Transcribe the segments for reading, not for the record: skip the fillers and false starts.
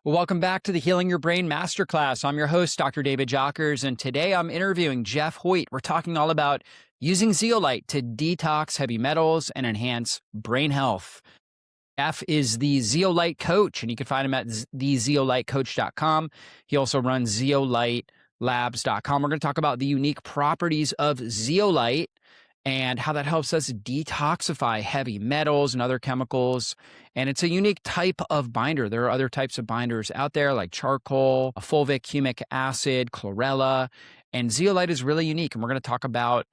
Well, welcome back to the Healing Your Brain Masterclass. I'm your host, Dr. David Jockers, and today I'm interviewing Jeff Hoyt. We're talking all about using zeolite to detox heavy metals and enhance brain health. Jeff is the Zeolite Coach, and you can find him at thezeolitecoach.com. He also runs zeolitelabs.com. We're going to talk about the unique properties of zeolite and how that helps us detoxify heavy metals and other chemicals. And it's a unique type of binder. There are other types of binders out there like charcoal, fulvic humic acid, chlorella, and zeolite is really unique. And we're going to talk about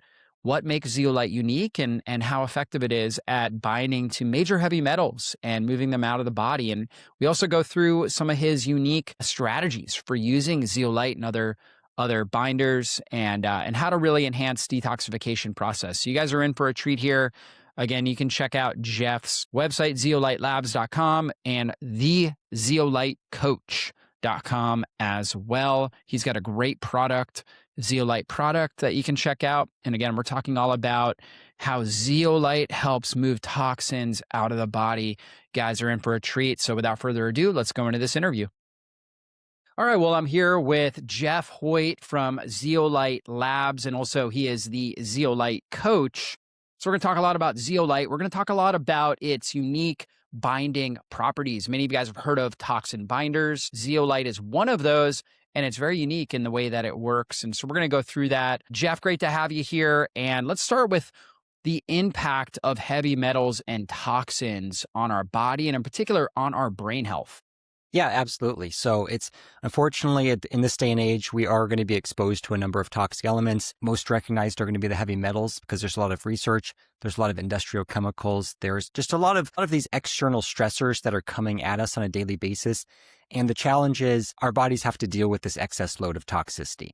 what makes zeolite unique and how effective it is at binding to major heavy metals and moving them out of the body. And we also go through some of his unique strategies for using zeolite and other binders and how to really enhance detoxification process. So you guys are in for a treat here. Again, you can check out Jeff's website, zeolitelabs.com and thezeolitecoach.com as well. He's got a great product, zeolite product that you can check out. And again, we're talking all about how zeolite helps move toxins out of the body. You guys are in for a treat. So without further ado, let's go into this interview. All right, well, I'm here with Jeff Hoyt from Zeolite Labs, and also he is the Zeolite Coach. So we're going to talk a lot about zeolite. We're going to talk a lot about its unique binding properties. Many of you guys have heard of toxin binders. Zeolite is one of those, and it's very unique in the way that it works. And so we're going to go through that. Jeff, great to have you here. And let's start with the impact of heavy metals and toxins on our body, and in particular on our brain health. Yeah, absolutely. So it's unfortunately in this day and age, we are going to be exposed to a number of toxic elements. Most recognized are going to be the heavy metals because there's a lot of research. There's a lot of industrial chemicals. There's just a lot of these external stressors that are coming at us on a daily basis. And the challenge is our bodies have to deal with this excess load of toxicity.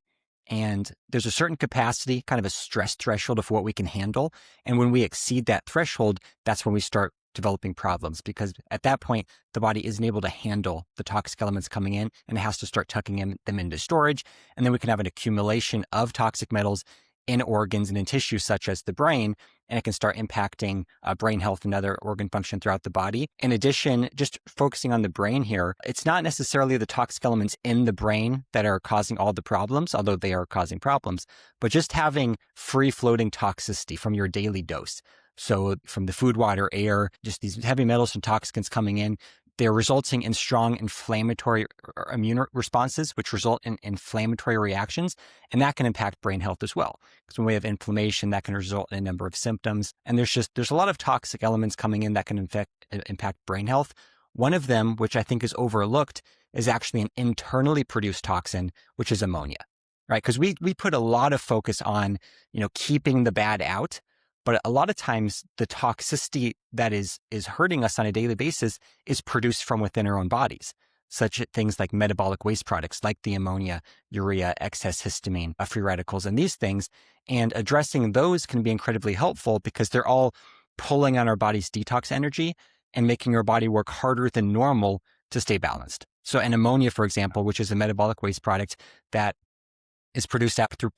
And there's a certain capacity, kind of a stress threshold of what we can handle. And when we exceed that threshold, that's when we start developing problems, because at that point, the body isn't able to handle the toxic elements coming in and it has to start tucking them into storage. And then we can have an accumulation of toxic metals in organs and in tissues such as the brain, and it can start impacting brain health and other organ function throughout the body. In addition, just focusing on the brain here, it's not necessarily the toxic elements in the brain that are causing all the problems, although they are causing problems, but just having free-floating toxicity from your daily dose. So from the food, water, air, just these heavy metals and toxins coming in, they're resulting in strong inflammatory immune responses, which result in inflammatory reactions. And that can impact brain health as well. Because when we have inflammation, that can result in a number of symptoms. And there's a lot of toxic elements coming in that can impact brain health. One of them, which I think is overlooked, is actually an internally produced toxin, which is ammonia, right? Because we put a lot of focus on, keeping the bad out. But a lot of times the toxicity that is hurting us on a daily basis is produced from within our own bodies, such as things like metabolic waste products like the ammonia, urea, excess histamine, free radicals, and these things. And addressing those can be incredibly helpful because they're all pulling on our body's detox energy and making our body work harder than normal to stay balanced. So an ammonia, for example, which is a metabolic waste product that is produced through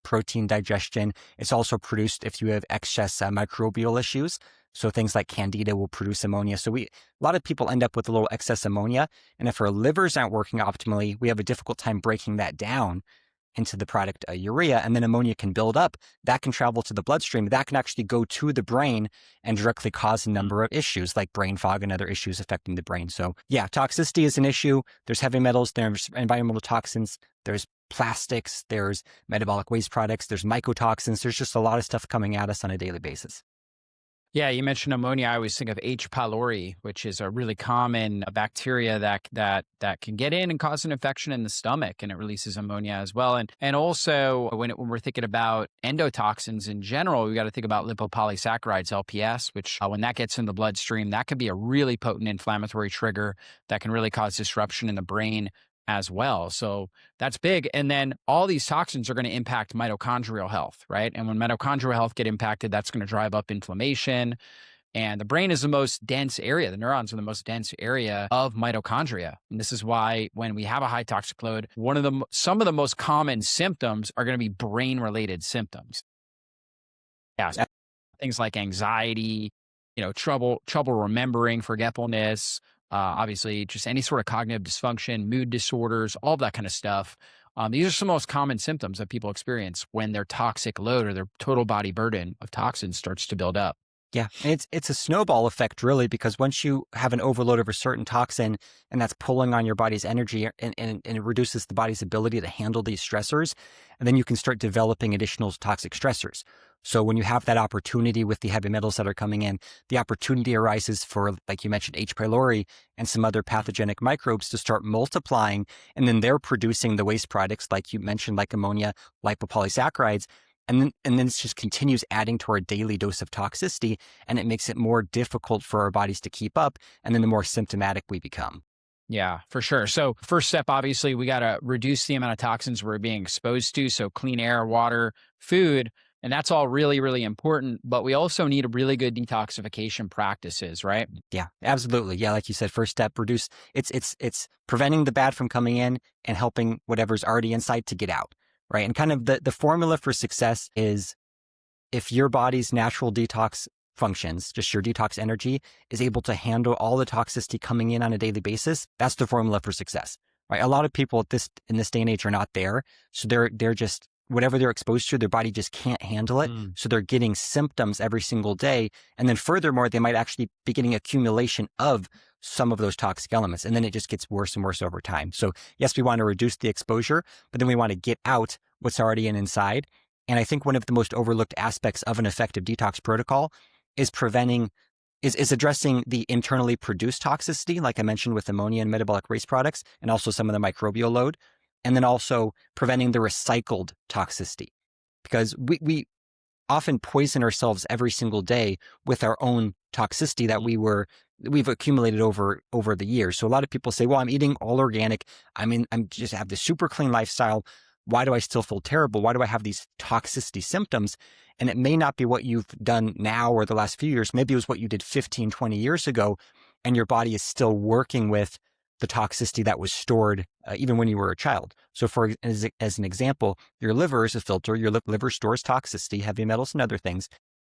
protein digestion. It's also produced if you have excess microbial issues. So things like candida will produce ammonia. So a lot of people end up with a little excess ammonia. And if our livers aren't working optimally, we have a difficult time breaking that down into the product urea, and then ammonia can build up. That can travel to the bloodstream. That can actually go to the brain and directly cause a number of issues like brain fog and other issues affecting the brain. So yeah, toxicity is an issue. There's heavy metals, there's environmental toxins, there's plastics, there's metabolic waste products, there's mycotoxins. There's just a lot of stuff coming at us on a daily basis. Yeah, you mentioned ammonia. I always think of H. pylori, which is a really common bacteria that can get in and cause an infection in the stomach, and it releases ammonia as well. And also when we're thinking about endotoxins in general, we got to think about lipopolysaccharides, LPS, which when that gets in the bloodstream, that could be a really potent inflammatory trigger that can really cause disruption in the brain as well. So that's big. And then all these toxins are going to impact mitochondrial health, right? And when mitochondrial health get impacted, that's going to drive up inflammation. And the brain is the most dense area. The neurons are the most dense area of mitochondria. And this is why when we have a high toxic load, some of the most common symptoms are going to be brain-related symptoms. Yeah, so things like anxiety, trouble remembering, forgetfulness, obviously just any sort of cognitive dysfunction, mood disorders, all that kind of stuff. These are some most common symptoms that people experience when their toxic load or their total body burden of toxins starts to build up. Yeah, and it's a snowball effect, really, because once you have an overload of a certain toxin and that's pulling on your body's energy and it reduces the body's ability to handle these stressors, and then you can start developing additional toxic stressors. So when you have that opportunity with the heavy metals that are coming in, the opportunity arises for, like you mentioned, H. pylori and some other pathogenic microbes to start multiplying, and then they're producing the waste products, like you mentioned, like ammonia, lipopolysaccharides. And then it just continues adding to our daily dose of toxicity, and it makes it more difficult for our bodies to keep up. And then the more symptomatic we become. Yeah, for sure. So first step, obviously, we got to reduce the amount of toxins we're being exposed to. So clean air, water, food, and that's all really, really important. But we also need really good detoxification practices, right? Yeah, absolutely. Yeah, like you said, first step, reduce. It's preventing the bad from coming in and helping whatever's already inside to get out. Right. And kind of the formula for success is if your body's natural detox functions, just your detox energy is able to handle all the toxicity coming in on a daily basis, that's the formula for success. Right. A lot of people in this day and age are not there. So they're just, whatever they're exposed to, their body just can't handle it. So they're getting symptoms every single day. And then furthermore, they might actually be getting accumulation of some of those toxic elements. And then it just gets worse and worse over time. So yes, we want to reduce the exposure, but then we want to get out what's already inside. And I think one of the most overlooked aspects of an effective detox protocol is addressing the internally produced toxicity, like I mentioned with ammonia and metabolic waste products, and also some of the microbial load. And then also preventing the recycled toxicity, because we often poison ourselves every single day with our own toxicity that we've accumulated over the years. So a lot of people say, well, I'm eating all organic. I'm just have this super clean lifestyle. Why do I still feel terrible? Why do I have these toxicity symptoms? And it may not be what you've done now or the last few years. Maybe it was what you did 15, 20 years ago, and your body is still working with the toxicity that was stored even when you were a child. So as an example, your liver is a filter. Your liver stores toxicity, heavy metals and other things.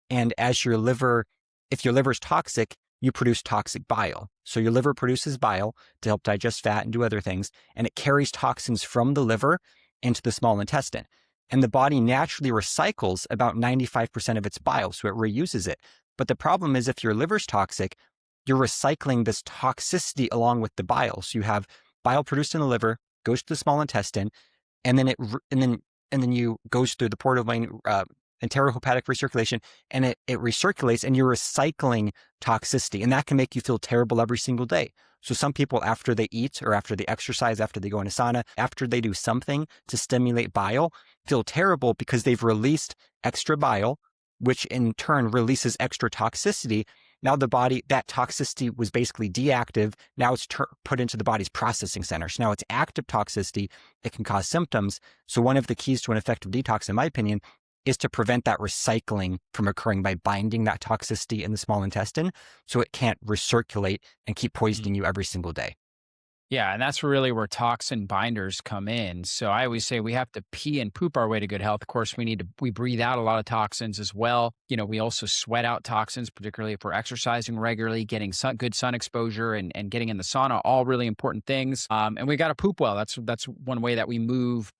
And if your liver is toxic, you produce toxic bile. So your liver produces bile to help digest fat and do other things. And it carries toxins from the liver into the small intestine. And the body naturally recycles about 95% of its bile. So it reuses it. But the problem is if your liver's toxic, you're recycling this toxicity along with the bile. So you have bile produced in the liver, goes to the small intestine, and then you goes through the portal vein, enterohepatic recirculation, and it recirculates, and you're recycling toxicity, and that can make you feel terrible every single day. So some people, after they eat or after they exercise, after they go in a sauna, after they do something to stimulate bile, feel terrible because they've released extra bile, which in turn releases extra toxicity. Now the body, that toxicity was basically deactive. Now it's put into the body's processing center. So now it's active toxicity. It can cause symptoms. So one of the keys to an effective detox, in my opinion, is to prevent that recycling from occurring by binding that toxicity in the small intestine so it can't recirculate and keep poisoning you every single day. Yeah, and that's really where toxin binders come in. So I always say we have to pee and poop our way to good health. Of course, we breathe out a lot of toxins as well. You know, we also sweat out toxins, particularly if we're exercising regularly, getting good sun exposure and getting in the sauna, all really important things. And we got to poop well. That's one way that we move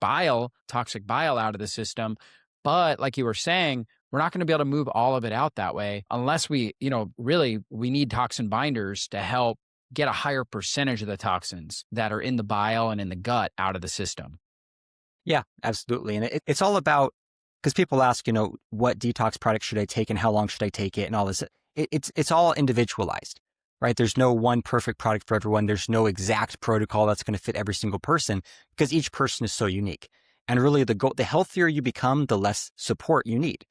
toxic bile out of the system. But like you were saying, we're not going to be able to move all of it out that way unless we need toxin binders to help get a higher percentage of the toxins that are in the bile and in the gut out of the system. Yeah, absolutely. And it's all about, because people ask, what detox product should I take and how long should I take it and all this. It's all individualized, right? There's no one perfect product for everyone. There's no exact protocol that's going to fit every single person because each person is so unique. And really the healthier you become, the less support you need.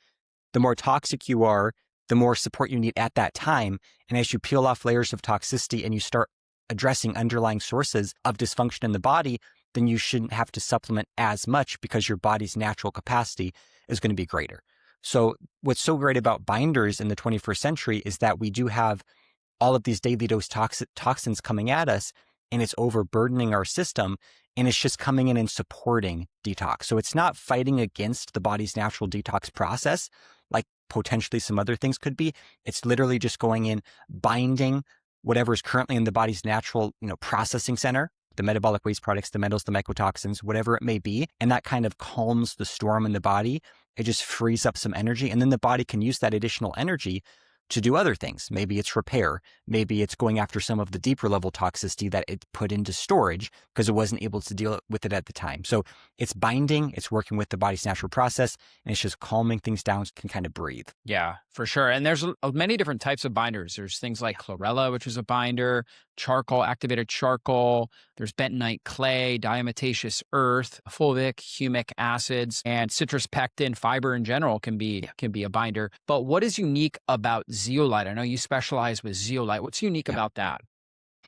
The more toxic you are, the more support you need at that time. And as you peel off layers of toxicity and you start addressing underlying sources of dysfunction in the body, then you shouldn't have to supplement as much because your body's natural capacity is going to be greater. So what's so great about binders in the 21st century is that we do have all of these daily dose toxins coming at us, and it's overburdening our system, and it's just coming in and supporting detox. So it's not fighting against the body's natural detox process, like potentially some other things could be. It's literally just going in, binding whatever is currently in the body's natural, processing center, the metabolic waste products, the metals, the mycotoxins, whatever it may be. And that kind of calms the storm in the body. It just frees up some energy. And then the body can use that additional energy to do other things. Maybe it's repair. Maybe it's going after some of the deeper level toxicity that it put into storage because it wasn't able to deal with it at the time. So it's binding, it's working with the body's natural process, and it's just calming things down so it can kind of breathe. Yeah, for sure. And there's many different types of binders. There's things like chlorella, which is a binder, charcoal, activated charcoal. There's bentonite clay, diatomaceous earth, fulvic, humic acids, and citrus pectin. Fiber in general can be a binder. But what is unique about zeolite? I know you specialize with zeolite. What's unique about that?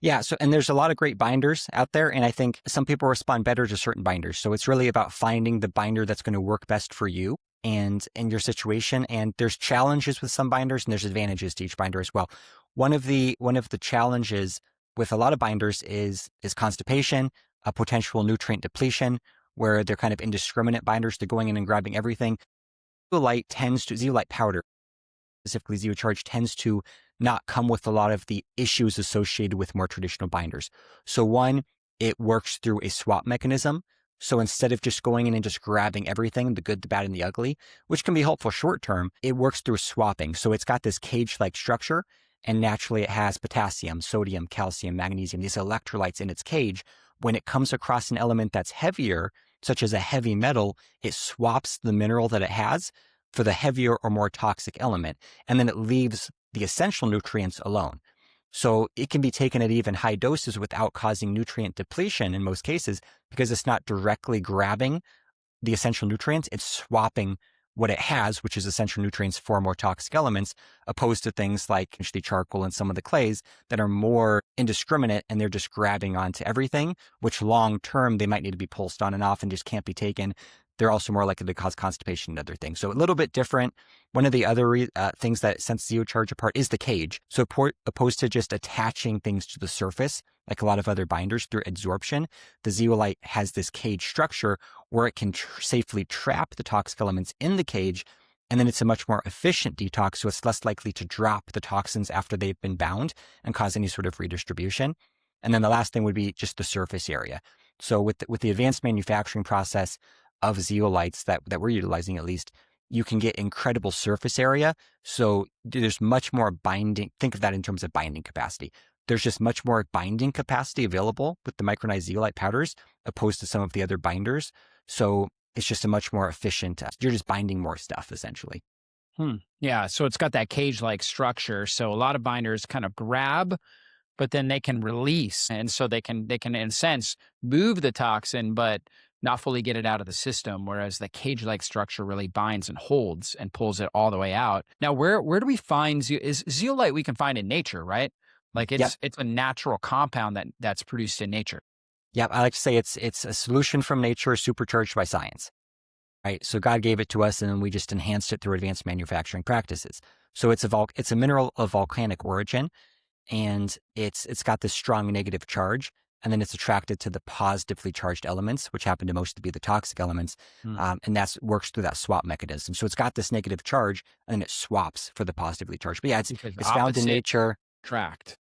Yeah. So, and there's a lot of great binders out there. And I think some people respond better to certain binders. So it's really about finding the binder that's going to work best for you and in your situation. And there's challenges with some binders and there's advantages to each binder as well. One of the challenges with a lot of binders is constipation, a potential nutrient depletion, where they're kind of indiscriminate binders. They're going in and grabbing everything. Zeolite powder, specifically Zeocharge, tends to not come with a lot of the issues associated with more traditional binders. So one, it works through a swap mechanism. So instead of just going in and just grabbing everything, the good, the bad, and the ugly, which can be helpful short term, it works through swapping. So it's got this cage-like structure, and naturally it has potassium, sodium, calcium, magnesium, these electrolytes in its cage. When it comes across an element that's heavier, such as a heavy metal, it swaps the mineral that it has for the heavier or more toxic element, and then it leaves the essential nutrients alone. So it can be taken at even high doses without causing nutrient depletion in most cases, because it's not directly grabbing the essential nutrients, it's swapping what it has, which is essential nutrients for more toxic elements, opposed to things like the charcoal and some of the clays that are more indiscriminate and they're just grabbing onto everything, which long term they might need to be pulsed on and off and just can't be taken. They're also more likely to cause constipation and other things. So a little bit different. One of the other things that sets Zeocharge apart is the cage. So opposed to just attaching things to the surface, like a lot of other binders through adsorption, the zeolite has this cage structure where it can safely trap the toxic elements in the cage. And then it's a much more efficient detox. So it's less likely to drop the toxins after they've been bound and cause any sort of redistribution. And then the last thing would be just the surface area. So with the advanced manufacturing process of zeolites that we're utilizing, at least, you can get incredible surface area. So there's much more binding. Think of that in terms of binding capacity. There's just much more binding capacity available with the micronized zeolite powders opposed to some of the other binders. So it's just a much more efficient, you're just binding more stuff essentially. Yeah. So it's got that cage-like structure. So a lot of binders kind of grab, but then they can release. And so they can in a sense move the toxin, but not fully get it out of the system, whereas the cage-like structure really binds and holds and pulls it all the way out. Now, where do we find zeolite? We can find in nature, right? Like it's a natural compound that's produced in nature. Yeah, I like to say it's a solution from nature supercharged by science, right? So God gave it to us, and then we just enhanced it through advanced manufacturing practices. So it's a mineral of volcanic origin, and it's got this strong negative charge. And then it's attracted to the positively charged elements, which happen to mostly be the toxic elements. And that works through that swap mechanism. So it's got this negative charge and it swaps for the positively charged. But yeah, it's found in nature. Tracked.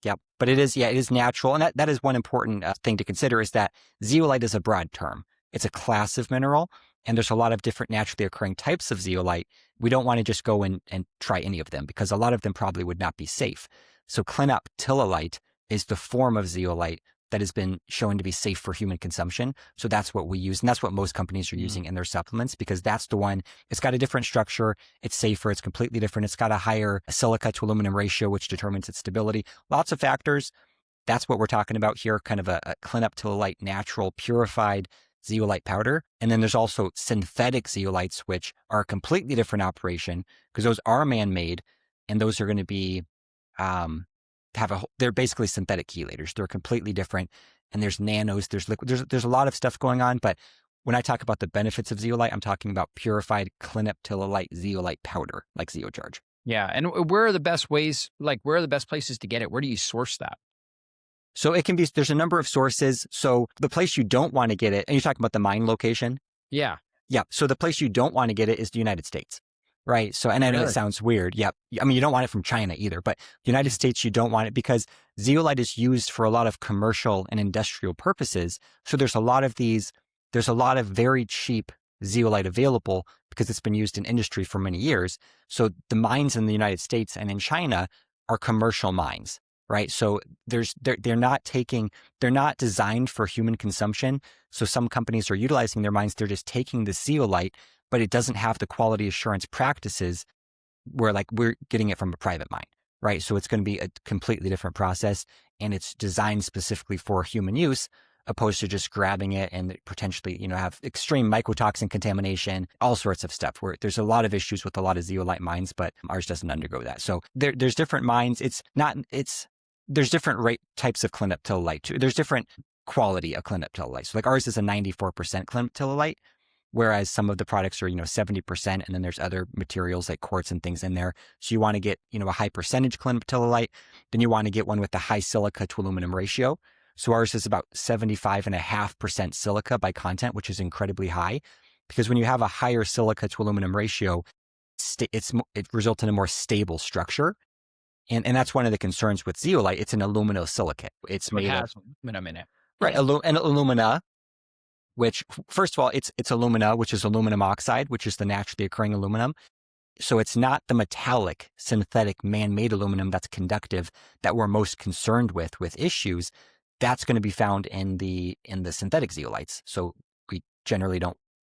Yep. But it is natural. And that is one important thing to consider, is that zeolite is a broad term. It's a class of mineral, and there's a lot of different naturally occurring types of zeolite. We don't want to just go and try any of them, because a lot of them probably would not be safe. So clinoptilolite is the form of zeolite that has been shown to be safe for human consumption. So that's what we use. And that's what most companies are using in their supplements, because that's the one. It's got a different structure. It's safer. It's completely different. It's got a higher silica to aluminum ratio, which determines its stability. Lots of factors. That's what we're talking about here, kind of a clinoptilolite, natural, purified zeolite powder. And then there's also synthetic zeolites, which are a completely different operation, because those are man-made, and those are going to be they're basically synthetic chelators. They're completely different. And there's nanos, there's liquid, there's a lot of stuff going on. But when I talk about the benefits of zeolite, I'm talking about purified clinoptilolite zeolite powder, like Zeocharge. Yeah. And where are the best ways, where are the best places to get it? Where do you source that? So there's a number of sources. So the place you don't want to get it, and you're talking about the mine location? Yeah. Yeah. So the place you don't want to get it is the United States. right? So, and I know it Really? sounds weird. Yep. I mean, you don't want it from China either, but the United States, you don't want it because zeolite is used for a lot of commercial and industrial purposes. So there's a lot of very cheap zeolite available because it's been used in industry for many years. So the mines in the United States and in China are commercial mines, right? So they're not designed for human consumption. So some companies are utilizing their mines. They're just taking the zeolite, but it doesn't have the quality assurance practices where like we're getting it from a private mine, right? So it's going to be a completely different process, and it's designed specifically for human use, opposed to just grabbing it and potentially, have extreme mycotoxin contamination, all sorts of stuff where there's a lot of issues with a lot of zeolite mines, but ours doesn't undergo that. So there's different mines. There's different types of clinoptilolite too. There's different quality of clinoptilolite. So like ours is a 94% clinoptilolite, whereas some of the products are, 70%, and then there's other materials like quartz and things in there. So you want to get, a high percentage clinoptilolite, then you want to get one with the high silica to aluminum ratio. So ours is about 75.5% silica by content, which is incredibly high, because when you have a higher silica to aluminum ratio, it results in a more stable structure. And that's one of the concerns with zeolite. It's an aluminosilicate. It's So it made has of, aluminum in it. right, and alumina, which first of all, it's alumina, which is aluminum oxide, which is the naturally occurring aluminum. So it's not the metallic, synthetic, man-made aluminum that's conductive that we're most concerned with issues. That's going to be found in the synthetic zeolites. So we generally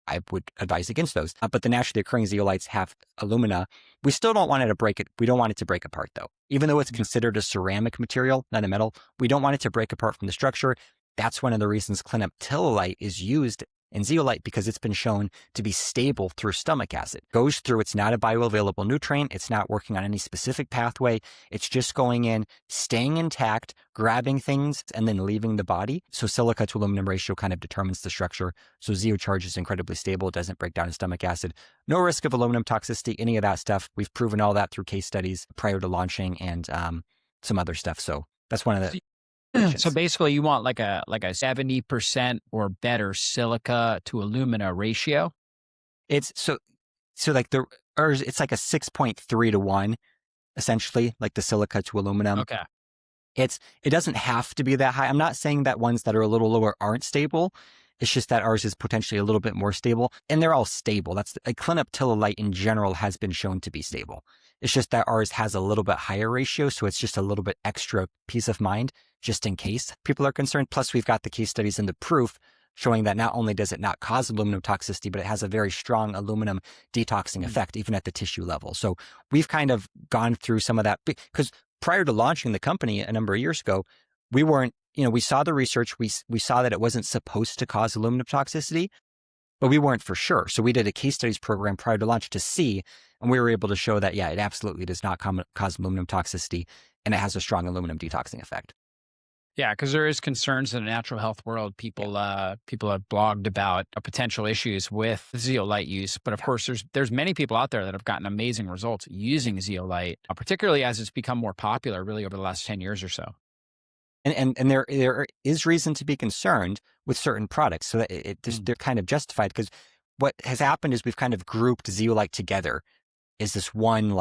I would advise against those. But the naturally occurring zeolites have alumina. We still don't want it to break it. We don't want it to break apart though. Even though it's considered a ceramic material, not a metal, we don't want it to break apart from the structure. That's one of the reasons clinoptilolite is used in zeolite, because it's been shown to be stable through stomach acid. Goes through, it's not a bioavailable nutrient. It's not working on any specific pathway. It's just going in, staying intact, grabbing things, and then leaving the body. So silica to aluminum ratio kind of determines the structure. So zeocharge is incredibly stable. It doesn't break down in stomach acid. No risk of aluminum toxicity, any of that stuff. We've proven all that through case studies prior to launching and some other stuff. So that's one of the So basically, you want like a 70% or better silica to alumina ratio. It's so like it's like a 6.3 to 1, essentially, like the silica to aluminum. Okay. It doesn't have to be that high. I'm not saying that ones that are a little lower aren't stable. It's just that ours is potentially a little bit more stable, and they're all stable. That's a clinoptilolite in general has been shown to be stable. It's just that ours has a little bit higher ratio, so it's just a little bit extra peace of mind, just in case people are concerned. Plus, we've got the case studies and the proof showing that not only does it not cause aluminum toxicity, but it has a very strong aluminum detoxing effect, even at the tissue level. So we've kind of gone through some of that, because prior to launching the company a number of years ago, we weren't, we saw the research, we saw that it wasn't supposed to cause aluminum toxicity, but we weren't for sure. So we did a case studies program prior to launch to see, and we were able to show that, yeah, it absolutely does not cause aluminum toxicity, and it has a strong aluminum detoxing effect. Yeah, because there is concerns in the natural health world. People have blogged about potential issues with zeolite use, but of course, there's many people out there that have gotten amazing results using zeolite, particularly as it's become more popular, really over the last 10 years or so. And there is reason to be concerned with certain products, so that they're kind of justified, because what has happened is we've kind of grouped zeolite together is this one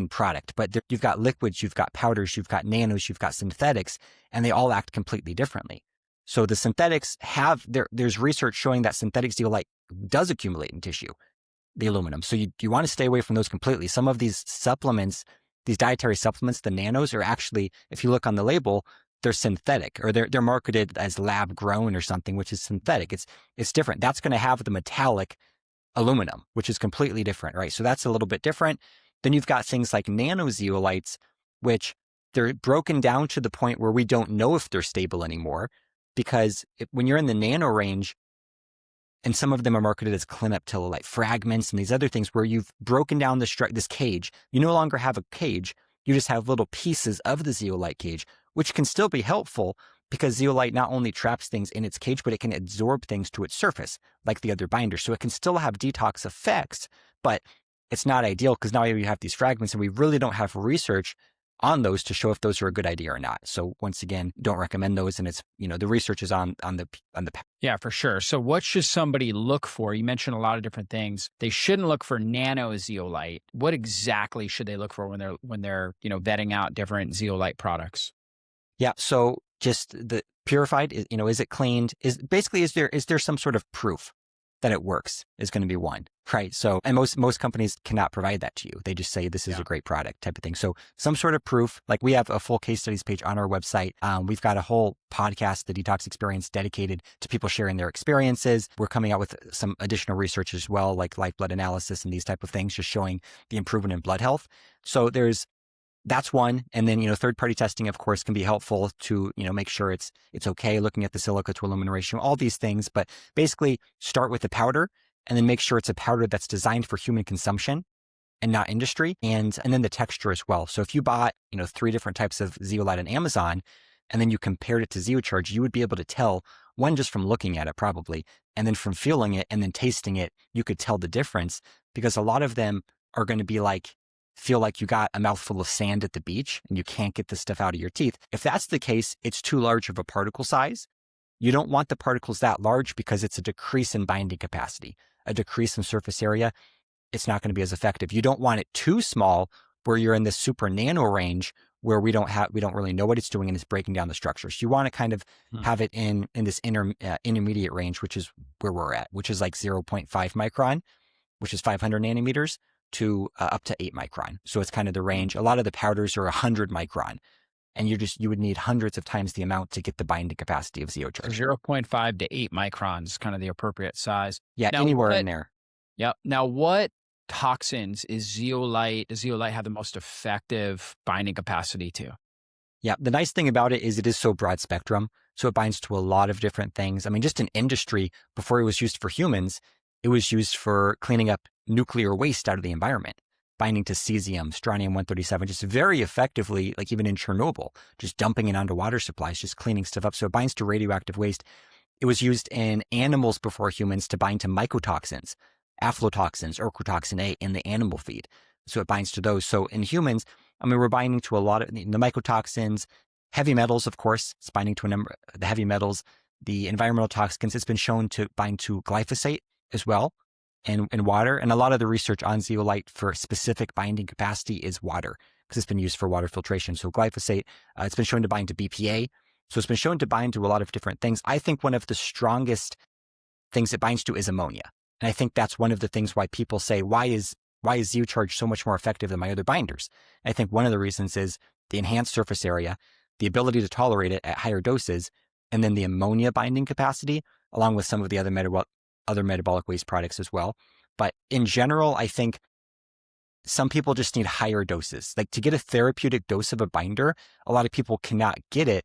product, but you've got liquids, you've got powders, you've got nanos, you've got synthetics, and they all act completely differently. So the synthetics there's research showing that synthetic zeolite does accumulate in tissue, the aluminum. So you want to stay away from those completely. Some of these supplements, these dietary supplements, the nanos, are actually, if you look on the label, they're synthetic, or they're marketed as lab grown or something, which is synthetic. It's different. That's going to have the metallic aluminum, which is completely different, right? So that's a little bit different. Then you've got things like nanozeolites, which they're broken down to the point where we don't know if they're stable anymore, because when you're in the nano range, and some of them are marketed as clinoptilolite fragments and these other things where you've broken down this cage, you no longer have a cage, you just have little pieces of the zeolite cage, which can still be helpful, because zeolite not only traps things in its cage, but it can absorb things to its surface, like the other binders. So it can still have detox effects, but it's not ideal, because now you have these fragments, and we really don't have research on those to show if those are a good idea or not. So once again, don't recommend those. And it's, the research is on the. Yeah, for sure. So what should somebody look for? You mentioned a lot of different things. They shouldn't look for nano zeolite. What exactly should they look for when they're vetting out different zeolite products? Yeah. So just the purified, is it cleaned? Is there some sort of proof that it works is going to be one, right? So, and most companies cannot provide that to you. They just say this is a great product type of thing. So some sort of proof, like we have a full case studies page on our website. We've got a whole podcast, the Detox Experience, dedicated to people sharing their experiences. We're coming out with some additional research as well, like live blood analysis and these type of things, just showing the improvement in blood health. So that's one. And then, third-party testing, of course, can be helpful to, make sure it's okay, looking at the silica to aluminum ratio, all these things. But basically start with the powder and then make sure it's a powder that's designed for human consumption and not industry. And then the texture as well. So if you bought, 3 different types of zeolite on Amazon, and then you compared it to Zeocharge, you would be able to tell, one, just from looking at it probably, and then from feeling it and then tasting it, you could tell the difference, because a lot of them are going to be feel like you got a mouthful of sand at the beach and you can't get this stuff out of your teeth. If that's the case, it's too large of a particle size. You don't want the particles that large because it's a decrease in binding capacity, a decrease in surface area. It's not going to be as effective. You don't want it too small where you're in this super nano range where we don't really know what it's doing and it's breaking down the structures. You want to kind of have it in this intermediate range, which is where we're at, which is like 0.5 micron, which is 500 nanometers. To up to 8 micron. So it's kind of the range. A lot of the powders are 100 micron, and you would need hundreds of times the amount to get the binding capacity of Zeocharge. So 0.5 to 8 microns is kind of the appropriate size. Yeah, now, anywhere in there. Yep. Now, what toxins does Zeolite have the most effective binding capacity to? Yeah, the nice thing about it is it is so broad spectrum. So it binds to a lot of different things. I mean, just in industry, before it was used for humans, it was used for cleaning up nuclear waste out of the environment, binding to cesium, strontium-137, just very effectively, like even in Chernobyl, just dumping it onto water supplies, just cleaning stuff up. So it binds to radioactive waste. It was used in animals before humans to bind to mycotoxins, aflatoxins, ochratoxin A in the animal feed. So it binds to those. So in humans, I mean, we're binding to a lot of the mycotoxins, heavy metals, of course. It's binding to a number of the heavy metals, the environmental toxins. It's been shown to bind to glyphosate as well. And water. And a lot of the research on zeolite for specific binding capacity is water, because it's been used for water filtration. So glyphosate, it's been shown to bind to BPA. So it's been shown to bind to a lot of different things. I think one of the strongest things it binds to is ammonia. And I think that's one of the things why people say, why is Zeocharge so much more effective than my other binders? I think one of the reasons is the enhanced surface area, the ability to tolerate it at higher doses, and then the ammonia binding capacity, along with some of the other metabolic waste products as well. But in general, I think some people just need higher doses. Like to get a therapeutic dose of a binder, a lot of people cannot get it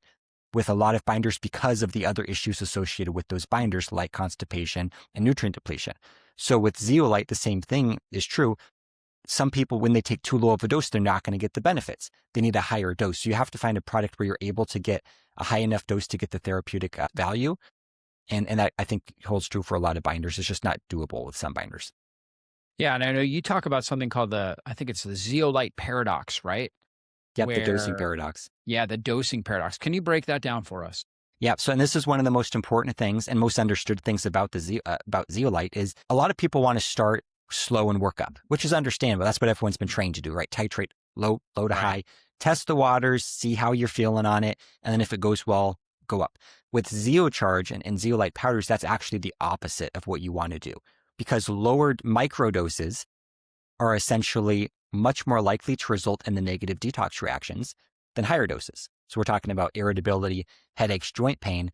with a lot of binders because of the other issues associated with those binders, like constipation and nutrient depletion. So with zeolite, the same thing is true. Some people, when they take too low of a dose, they're not going to get the benefits. They need a higher dose. So you have to find a product where you're able to get a high enough dose to get the therapeutic value. And that, I think, holds true for a lot of binders. It's just not doable with some binders. Yeah, and I know you talk about something called I think it's the zeolite paradox, right? Yep, the dosing paradox. Yeah, the dosing paradox. Can you break that down for us? Yeah, so and this is one of the most important things and most understood things about about zeolite is a lot of people want to start slow and work up, which is understandable. That's what everyone's been trained to do, right? Titrate low to high, test the waters, see how you're feeling on it, and then if it goes well, go up. With Zeocharge and zeolite powders, that's actually the opposite of what you want to do, because lowered microdoses are essentially much more likely to result in the negative detox reactions than higher doses. So we're talking about irritability, headaches, joint pain.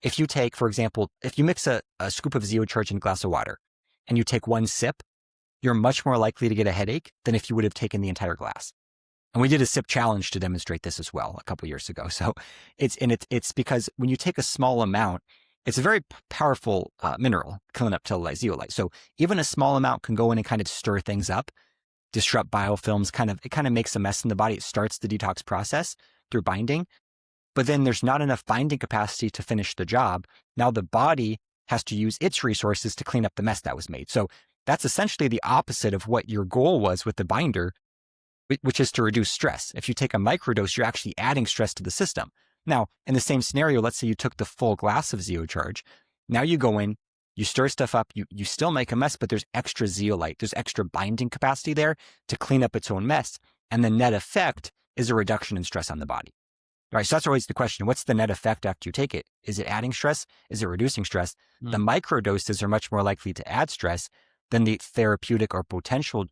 If you take, for example, if you mix a scoop of Zeocharge in a glass of water and you take one sip, you're much more likely to get a headache than if you would have taken the entire glass. And we did a sip challenge to demonstrate this as well a couple years ago. So it's because when you take a small amount, it's a very powerful mineral, clinoptilolite zeolite. So even a small amount can go in and kind of stir things up, disrupt biofilms, it kind of makes a mess in the body. It starts the detox process through binding, but then there's not enough binding capacity to finish the job. Now the body has to use its resources to clean up the mess that was made. So that's essentially the opposite of what your goal was with the binder. which is to reduce stress. If you take a microdose, you're actually adding stress to the system. Now, in the same scenario, let's say you took the full glass of Zeocharge. Now you go in, you stir stuff up, you still make a mess, but there's extra zeolite. There's extra binding capacity there to clean up its own mess. And the net effect is a reduction in stress on the body. Right. So that's always the question. What's the net effect after you take it? Is it adding stress? Is it reducing stress? The microdoses are much more likely to add stress than the therapeutic or potential,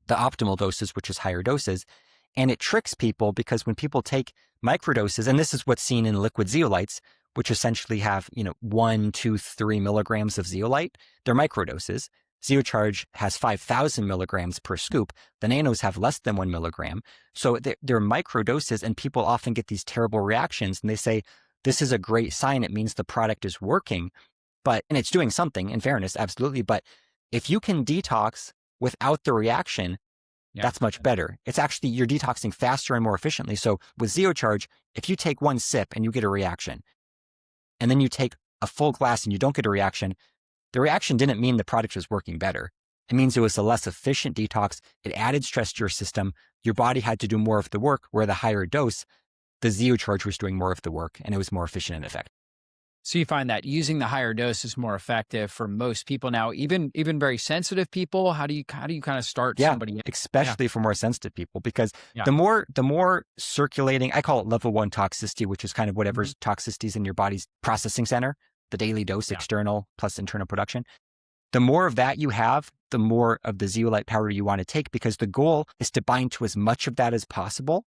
the optimal doses, which is higher doses. And it tricks people because when people take microdoses, and this is what's seen in liquid zeolites, which essentially have, 1, 2, 3 milligrams of zeolite, they're microdoses. Zeocharge has 5,000 milligrams per scoop. The nanos have less than 1 milligram. So they're microdoses, and people often get these terrible reactions. And they say, this is a great sign. It means the product is working, and it's doing something, in fairness, absolutely. But if you can detox without the reaction, that's much better. It's actually, you're detoxing faster and more efficiently. So with Zeocharge, if you take one sip and you get a reaction, and then you take a full glass and you don't get a reaction, the reaction didn't mean the product was working better. It means it was a less efficient detox. It added stress to your system. Your body had to do more of the work, where the higher dose, the Zeocharge was doing more of the work, and it was more efficient and effective. So you find that using the higher dose is more effective for most people now, even very sensitive people. How do you kind of start somebody? Especially for more sensitive people, because the more circulating, I call it level 1 toxicity, which is kind of whatever's toxicity is in your body's processing center, the daily dose, external plus internal production. The more of that you have, the more of the zeolite powder you want to take, because the goal is to bind to as much of that as possible.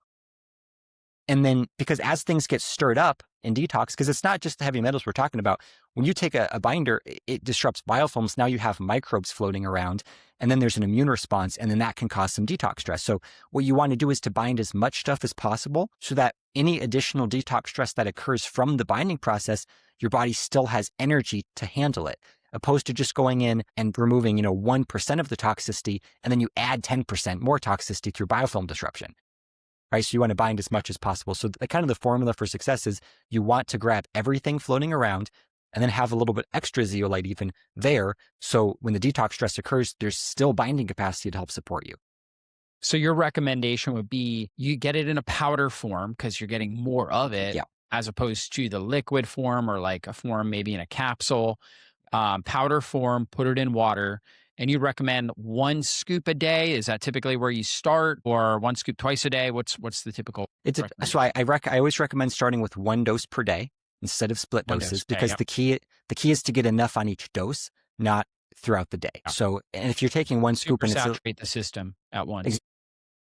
And then, because as things get stirred up in detox, because it's not just the heavy metals we're talking about, when you take a binder, it disrupts biofilms. Now you have microbes floating around, and then there's an immune response, and then that can cause some detox stress. So what you want to do is to bind as much stuff as possible so that any additional detox stress that occurs from the binding process, your body still has energy to handle it, opposed to just going in and removing, 1% of the toxicity, and then you add 10% more toxicity through biofilm disruption. Right? So you want to bind as much as possible. So the formula for success is you want to grab everything floating around and then have a little bit extra zeolite even there. So when the detox stress occurs, there's still binding capacity to help support you. So your recommendation would be you get it in a powder form because you're getting more of it, as opposed to the liquid form, or like a form maybe in a capsule. Powder form, put it in water. And you recommend 1 scoop a day? Is that typically where you start, or 1 scoop twice a day? What's the typical? So I always recommend starting with 1 dose per day instead of split doses, because the key is to get enough on each dose, not throughout the day. So, and if you're taking 1 scoop and saturate the system at once,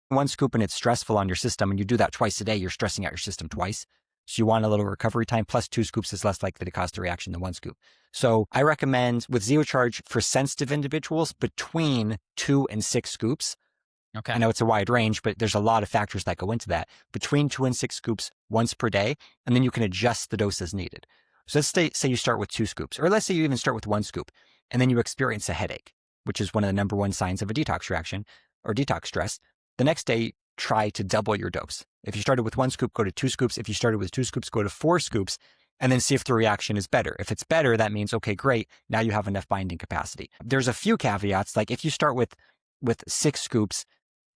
1 scoop and it's stressful on your system, and you do that twice a day, you're stressing out your system twice. So you want a little recovery time, plus 2 scoops is less likely to cause the reaction than 1 scoop. So I recommend with Zeocharge for sensitive individuals between 2 and 6 scoops. Okay. I know it's a wide range, but there's a lot of factors that go into that. Between 2 and 6 scoops once per day, and then you can adjust the dose as needed. So let's say you start with 2 scoops, or let's say you even start with 1 scoop, and then you experience a headache, which is one of the number 1 signs of a detox reaction or detox stress. The next day, try to double your dose. If you started with 1 scoop, go to 2 scoops. If you started with 2 scoops, go to 4 scoops, and then see if the reaction is better. If it's better, that means, okay, great. Now you have enough binding capacity. There's a few caveats. Like if you start with 6 scoops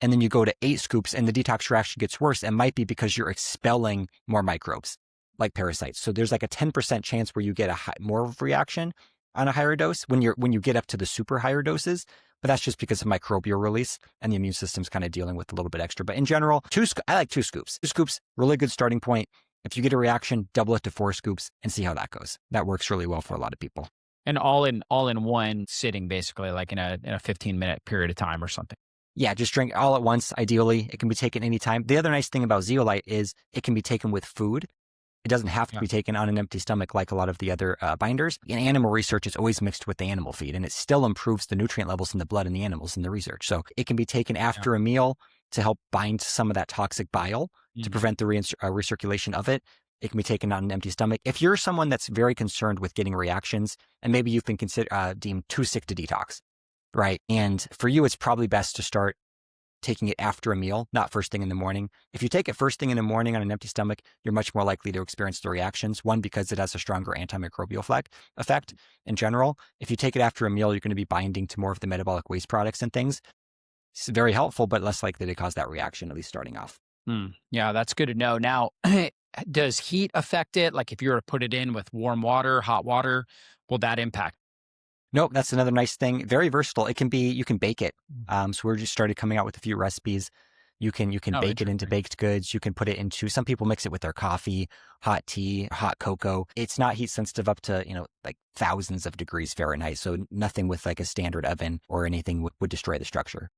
and then you go to 8 scoops and the detox reaction gets worse, it might be because you're expelling more microbes like parasites. So there's like a 10% chance where you get more of a reaction on a higher dose when you get up to the super higher doses. But that's just because of microbial release and the immune system's kind of dealing with a little bit extra. But in general, I like 2 scoops. 2 scoops, really good starting point. If you get a reaction, double it to 4 scoops and see how that goes. That works really well for a lot of people. And all in one sitting, basically, like in a 15-minute period of time or something. Yeah, just drink all at once, ideally. It can be taken anytime. The other nice thing about zeolite is it can be taken with food. It doesn't have to be taken on an empty stomach like a lot of the other binders. In animal research, it's always mixed with the animal feed, and it still improves the nutrient levels in the blood in the animals in the research. So it can be taken after a meal to help bind some of that toxic bile to prevent the recirculation of it. It can be taken on an empty stomach. If you're someone that's very concerned with getting reactions, and maybe you've been deemed too sick to detox, right? And for you, it's probably best to start taking it after a meal, not first thing in the morning. If you take it first thing in the morning on an empty stomach, you're much more likely to experience the reactions. One, because it has a stronger antimicrobial effect in general. If you take it after a meal, you're going to be binding to more of the metabolic waste products and things. It's very helpful, but less likely to cause that reaction, at least starting off. Yeah, that's good to know. Now, does heat affect it? Like if you were to put it in with warm water, hot water, will that impact? Nope, that's another nice thing. Very versatile. It can be, you can bake it. So we're just started coming out with a few recipes. You can Oh, bake it into baked goods. You can put it into, some people mix it with their coffee, hot tea, hot cocoa. It's not heat sensitive up to, like thousands of degrees Fahrenheit. So nothing with like a standard oven or anything would destroy the structure.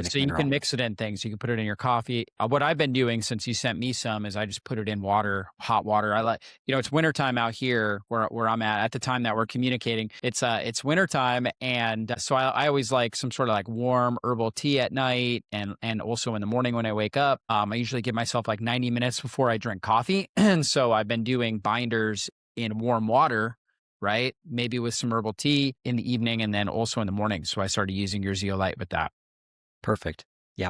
So you can mix it in things. You can put it in your coffee. What I've been doing since you sent me some is I just put it in water, hot water. I like, it's wintertime out here where I'm at the time that we're communicating. It's wintertime. And so I always like some sort of like warm herbal tea at night and also in the morning when I wake up. I usually give myself like 90 minutes before I drink coffee. And so I've been doing binders in warm water, right? Maybe with some herbal tea in the evening and then also in the morning. So I started using your Zeolite with that. Perfect. Yeah.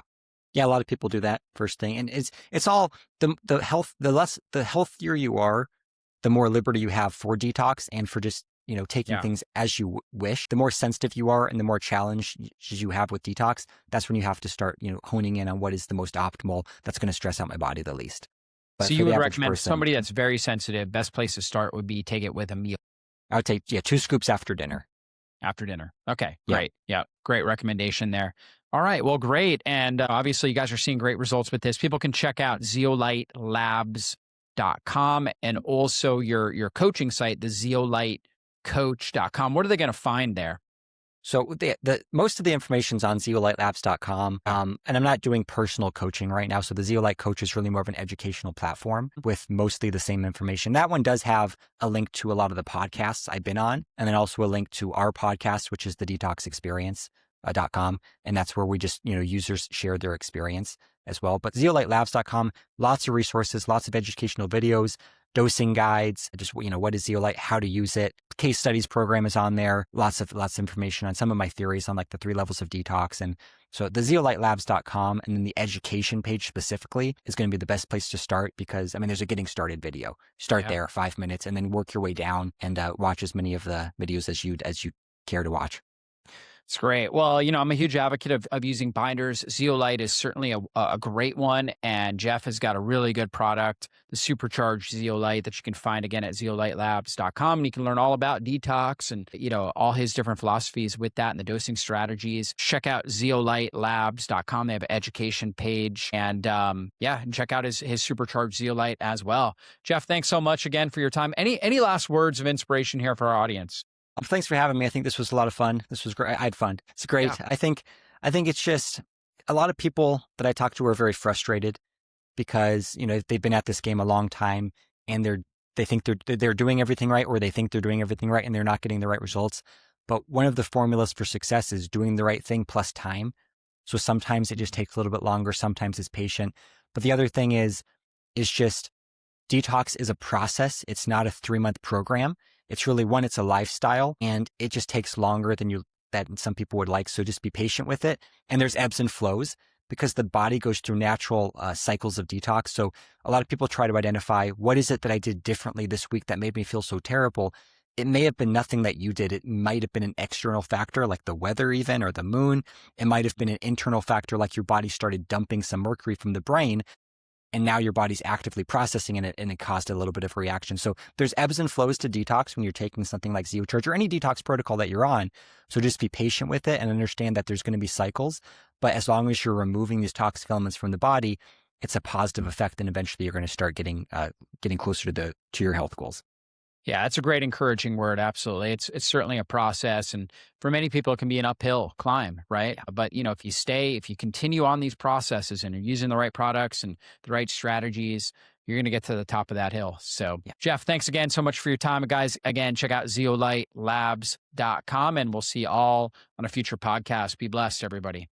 Yeah. A lot of people do that first thing. And it's all the healthier you are, the more liberty you have for detox and for just, taking things as you wish. The more sensitive you are and the more challenges you have with detox, that's when you have to start, honing in on what is the most optimal that's going to stress out my body the least. But so you would recommend somebody that's very sensitive, best place to start would be take it with a meal. I would take, 2 scoops after dinner. After dinner. Okay, great. Yeah, great recommendation there. All right, well, great. And obviously you guys are seeing great results with this. People can check out zeolitelabs.com and also your coaching site, the zeolitecoach.com. What are they going to find there? So the most of the information's on zeolitelabs.com. And I'm not doing personal coaching right now. So the Zeolite Coach is really more of an educational platform with mostly the same information. That one does have a link to a lot of the podcasts I've been on, and then also a link to our podcast, which is the detoxexperience.com. And that's where we just, users share their experience as well. But zeolitelabs.com, lots of resources, lots of educational videos, dosing guides, just, what is zeolite, how to use it. Case studies program is on there. Lots of information on some of my theories on like the 3 levels of detox. And so the zeolitelabs.com and then the education page specifically is going to be the best place to start because there's a getting started video. Start there, 5 minutes, and then work your way down and watch as many of the videos as you care to watch. It's great. Well, I'm a huge advocate of using binders. Zeolite is certainly a great one. And Jeff has got a really good product, the supercharged Zeolite that you can find again at zeolitelabs.com. And you can learn all about detox and, all his different philosophies with that and the dosing strategies. Check out zeolitelabs.com. They have an education page and check out his supercharged Zeolite as well. Jeff, thanks so much again for your time. Any last words of inspiration here for our audience? Thanks for having me. I think this was a lot of fun. This was great. I had fun. It's great. Yeah. I think it's just a lot of people that I talk to are very frustrated because, they've been at this game a long time and they think they're doing everything right, or they think they're doing everything right and they're not getting the right results. But one of the formulas for success is doing the right thing plus time. So sometimes it just takes a little bit longer. Sometimes it's patient. But the other thing is just detox is a process. It's not a 3-month program. It's really it's a lifestyle, and it just takes longer than some people would like. So just be patient with it. And there's ebbs and flows because the body goes through natural cycles of detox. So a lot of people try to identify what is it that I did differently this week that made me feel so terrible. It may have been nothing that you did. It might have been an external factor like the weather even, or the moon. It might have been an internal factor like your body started dumping some mercury from the brain. And now your body's actively processing it, and it caused a little bit of a reaction. So there's ebbs and flows to detox when you're taking something like ZeoCharge or any detox protocol that you're on. So just be patient with it and understand that there's going to be cycles. But as long as you're removing these toxic elements from the body, it's a positive effect, and eventually you're going to start getting closer to your health goals. Yeah, it's a great encouraging word. Absolutely. It's certainly a process. And for many people, it can be an uphill climb, right? But, if you continue on these processes and you're using the right products and the right strategies, you're going to get to the top of that hill. So, Jeff, thanks again so much for your time. Guys, again, check out zeolitelabs.com and we'll see you all on a future podcast. Be blessed, everybody.